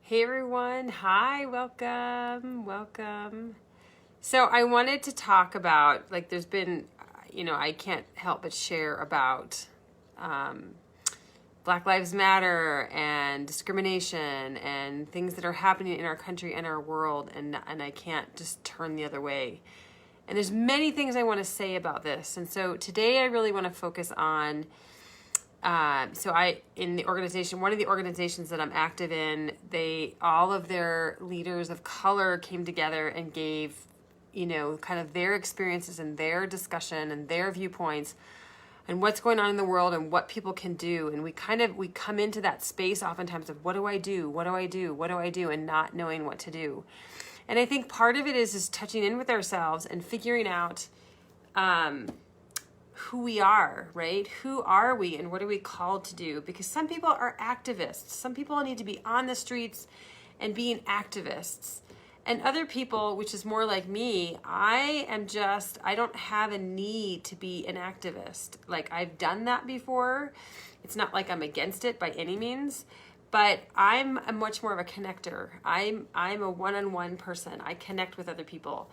Hey everyone, hi, welcome. So I wanted to talk about, like, there's been, I can't help but share about Black Lives Matter and discrimination and things that are happening in our country and our world, and I can't just turn the other way. And there's many things I want to say about this. And so today I really want to focus on in the organization, one of the organizations that I'm active in, all of their leaders of color came together and gave, kind of their experiences and their discussion and their viewpoints and what's going on in the world and what people can do. And we come into that space oftentimes of what do I do? What do I do? What do I do? And not knowing what to do. And I think part of it is touching in with ourselves and figuring out, who we are, right? Who are we and what are we called to do? Because some people are activists. Some people need to be on the streets and being activists. And other people, which is more like me, I don't have a need to be an activist. Like, I've done that before. It's not like I'm against it by any means, but I'm much more of a connector. I'm a one-on-one person. I connect with other people.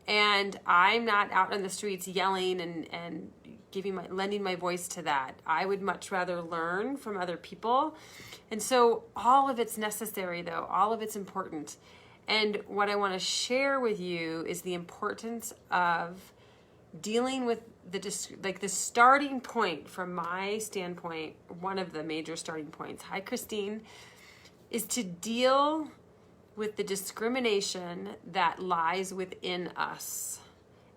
And I'm not out on the streets yelling and lending my voice to that. I would much rather learn from other people. And so all of it's necessary, though. All of it's important. And what I want to share with you is the importance of dealing with the starting point from my standpoint. One of the major starting points, hi Christine, is to deal with the discrimination that lies within us.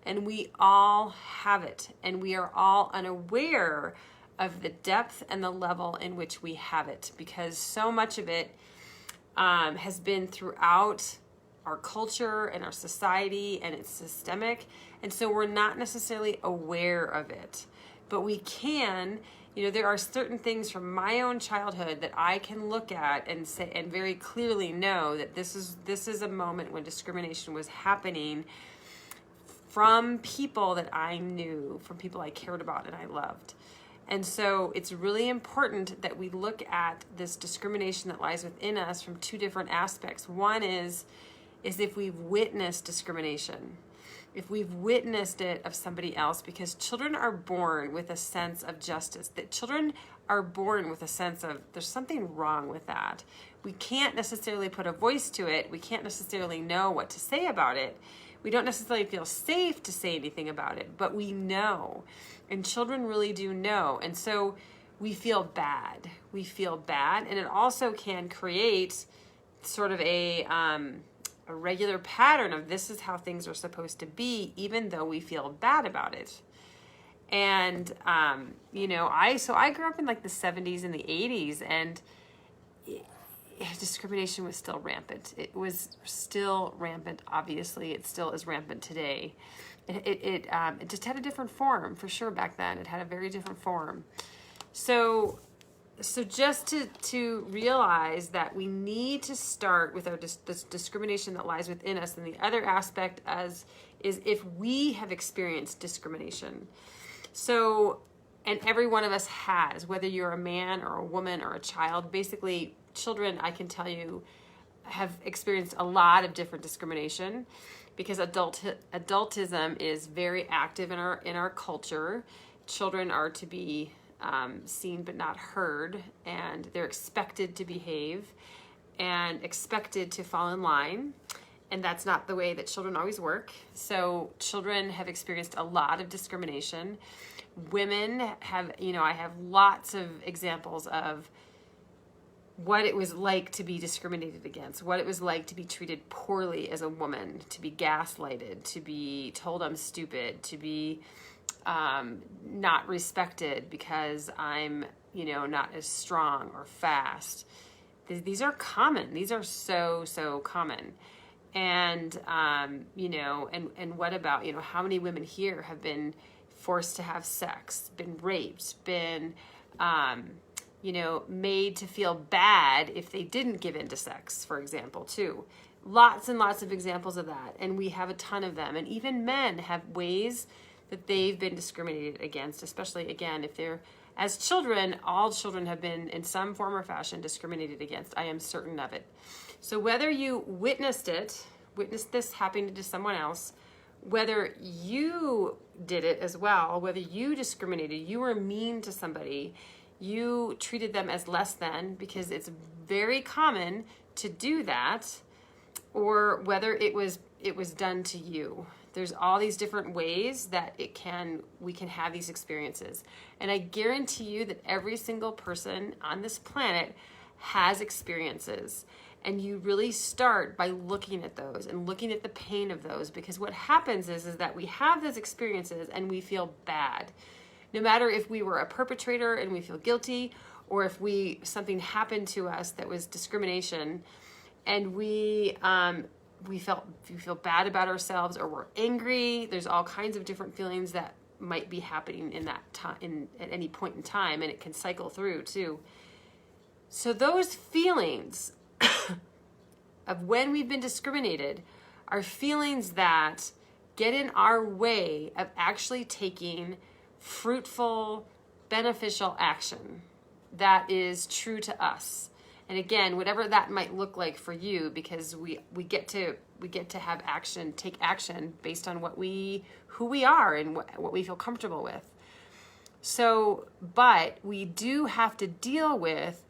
And we all have it, and we are all unaware of the depth and the level in which we have it, because so much of it has been throughout our culture and our society, and it's systemic, and so we're not necessarily aware of it. But we can, there are certain things from my own childhood that I can look at and say, and very clearly know that this is a moment when discrimination was happening from people that I knew, from people I cared about and I loved. And so it's really important that we look at this discrimination that lies within us from two different aspects. One is if we've witnessed discrimination, if we've witnessed it of somebody else, because children are born with a sense of justice, that children are born with a sense of there's something wrong with that. We can't necessarily put a voice to it. We can't necessarily know what to say about it. We don't necessarily feel safe to say anything about it, but we know, and children really do know. And so we feel bad. We feel bad, and it also can create sort of a regular pattern of this is how things are supposed to be, even though we feel bad about it. And, I grew up in like the 70s and the 80s, and discrimination was still rampant. It was still rampant. Obviously, it still is rampant today. It just had a different form for sure back then. It had a very different form. So just to realize that we need to start with this discrimination that lies within us, and the other aspect is if we have experienced discrimination. So, and every one of us has, whether you're a man or a woman or a child, basically children, I can tell you, have experienced a lot of different discrimination because adultism is very active in our culture. Children are to be seen but not heard, and they're expected to behave and expected to fall in line, and that's not the way that children always work. So children have experienced a lot of discrimination. Women have, I have lots of examples of what it was like to be discriminated against, what it was like to be treated poorly as a woman, to be gaslighted, to be told I'm stupid, to be not respected because I'm, not as strong or fast. These are common. These are so common. And, and what about, how many women here have been forced to have sex, been raped, been, made to feel bad if they didn't give in to sex, for example, too. Lots and lots of examples of that. And we have a ton of them. And even men have ways that they've been discriminated against, especially, again, if they're As children, all children have been in some form or fashion discriminated against. I am certain of it. So whether you witnessed this happening to someone else, whether you did it as well, whether you discriminated, you were mean to somebody, you treated them as less than, because it's very common to do that, or whether it was done to you. There's all these different ways that we can have these experiences. And I guarantee you that every single person on this planet has experiences. And you really start by looking at those and looking at the pain of those, because what happens is that we have those experiences and we feel bad. No matter if we were a perpetrator and we feel guilty, or if something happened to us that was discrimination, and we feel bad about ourselves, or we're angry. There's all kinds of different feelings that might be happening in that time, at any point in time, and it can cycle through too. So those feelings of when we've been discriminated are feelings that get in our way of actually taking fruitful, beneficial action that is true to us. And again, whatever that might look like for you, because we get to have action, take action based on who we are and what we feel comfortable with. So, but we do have to deal with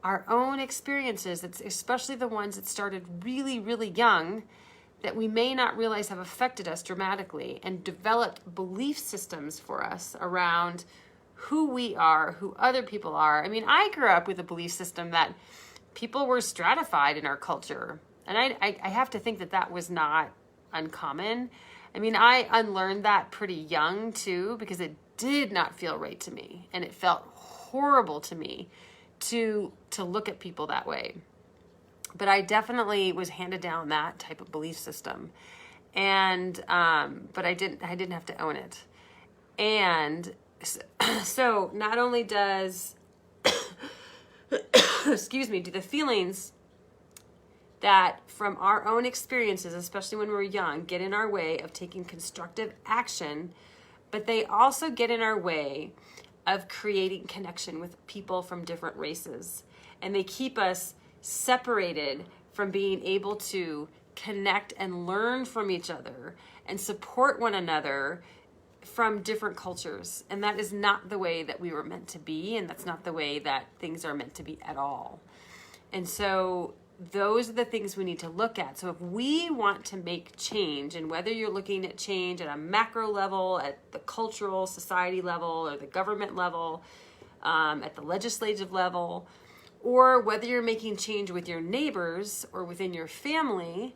our own experiences, especially the ones that started really, really young, that we may not realize have affected us dramatically and developed belief systems for us around who we are, who other people are. I mean, I grew up with a belief system that people were stratified in our culture. And I have to think that was not uncommon. I mean, I unlearned that pretty young too, because it did not feel right to me. And it felt horrible to me to look at people that way. But I definitely was handed down that type of belief system. And, but I didn't have to own it. And so not only does, excuse me, do the feelings that from our own experiences, especially when we're young, get in our way of taking constructive action, but they also get in our way of creating connection with people from different races. And they keep us separated from being able to connect and learn from each other and support one another from different cultures. And that is not the way that we were meant to be, and that's not the way that things are meant to be at all. And so those are the things we need to look at. So if we want to make change, and whether you're looking at change at a macro level, at the cultural society level, or the government level, at the legislative level, or whether you're making change with your neighbors or within your family,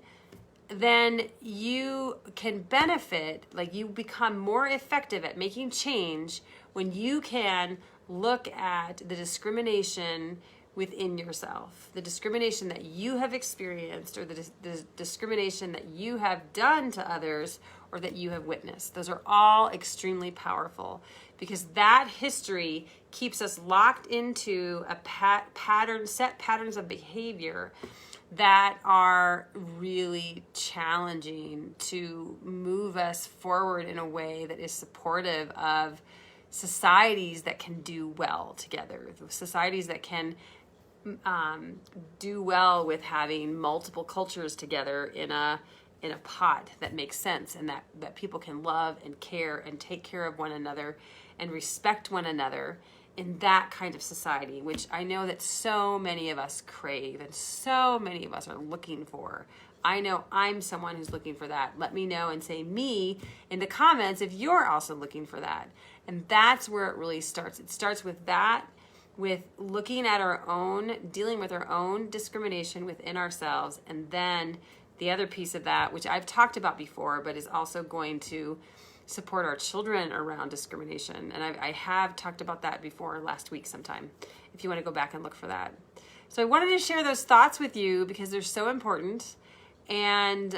then you can benefit, like you become more effective at making change when you can look at the discrimination within yourself, the discrimination that you have experienced, or the discrimination that you have done to others, or that you have witnessed. Those are all extremely powerful, because that history keeps us locked into a set patterns of behavior that are really challenging to move us forward in a way that is supportive of societies that can do well together, societies that can do well with having multiple cultures together in a pot that makes sense, and that people can love and care and take care of one another and respect one another in that kind of society, which I know that so many of us crave and so many of us are looking for. I know I'm someone who's looking for that. Let me know and say me in the comments if you're also looking for that. And that's where it really starts. It starts with that, with looking at our own, dealing with our own discrimination within ourselves. And then the other piece of that, which I've talked about before, but is also going to support our children around discrimination. And I have talked about that before last week sometime, if you want to go back and look for that. So I wanted to share those thoughts with you because they're so important. And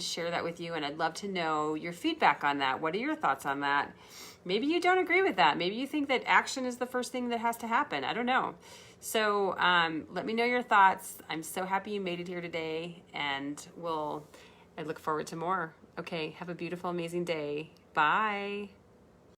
share that with you. And I'd love to know your feedback on that. What are your thoughts on that? Maybe you don't agree with that. Maybe you think that action is the first thing that has to happen. I don't know. So let me know your thoughts. I'm so happy you made it here today, and I look forward to more. Okay, have a beautiful, amazing day. Bye.